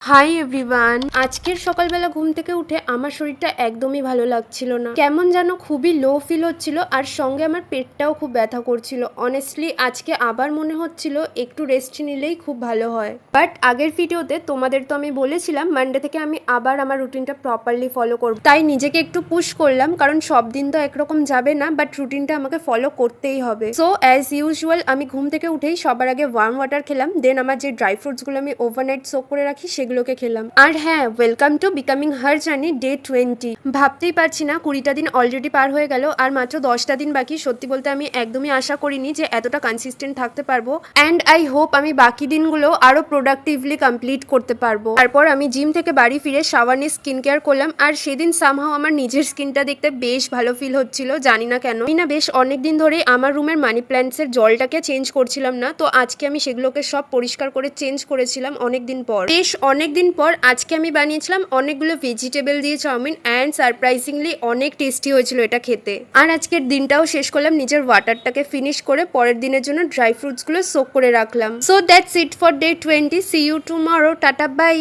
Hi everyone. আজকের সকালবেলা ঘুম থেকে উঠে আমার শরীরটা একদমই ভালো লাগছিল না, কেমন যেন খুবই লো ফিল হচ্ছিল, আর সঙ্গে আমার পেটটাও খুব ব্যথা করছিল। অনেস্টলি আজকে আবার মনে হচ্ছিল একটু রেস্ট নিলেই খুব ভালো হয়। বাট আগের ভিডিওতে তোমাদের তো আমি বলেছিলাম মানডে থেকে আমি আবার আমার রুটিনটা প্রপারলি ফলো করব, তাই নিজেকে একটু পুশ করলাম, কারণ সব দিন তো একরকম যাবে না, বাট রুটিনটা আমাকে ফলো করতেই হবে। সো অ্যাজ ইউজুয়াল আমি ঘুম থেকে উঠেই সবার আগে ওয়ার্ম ওয়াটার খেলাম, দেন আমার যে ড্রাই ফ্রুটসগুলো আমি ওভারনাইট সোক করে রাখি সেগুলোকে খেলাম। আর হ্যাঁ, welcome to becoming her journey day 20। ভাবতেই পারছি না 20টা দিন অলরেডি পার হয়ে গেল, আর মাত্র 10টা দিন বাকি। সত্যি বলতে আমি একদমই আশা করিনি যে এতটা কনসিস্টেন্ট থাকতে পারবো, অ্যান্ড আই হোপ আমি বাকি দিনগুলো আরো প্রোডাক্টিভলি কমপ্লিট করতে পারবো। তারপর আমি জিম থেকে বাড়ি ফিরে শাওয়ার নিয়ে স্কিন কেয়ার করলাম, আর সেদিন সামহাও আমার নিজের স্কিনটা দেখতে বেশ ভালো ফিল হচ্ছিল, জানি না কেন। আমি না বেশ অনেকদিন ধরেই আমার রুমের মানি প্ল্যান্টসের জলটাকে চেঞ্জ করছিলাম না, তো আজকে আমি সেগুলোকে সব পরিষ্কার করে চেঞ্জ করেছিলাম অনেকদিন পর। বেশ অনেকদিন পর আজকে আমি বানিয়েছিলাম অনেকগুলো ভেজিটেবল দিয়ে চাউমিন, অ্যান্ড সারপ্রাইজিংলি অনেক টেস্টি হয়েছিল এটা খেতে। আর আজকের দিনটাও শেষ করলাম নিজের ওয়াটারটাকে ফিনিশ করে, পরের দিনের জন্য ড্রাই ফ্রুটসগুলো সোক করে রাখলাম। So that's it for day 20। See you tomorrow. Tata by.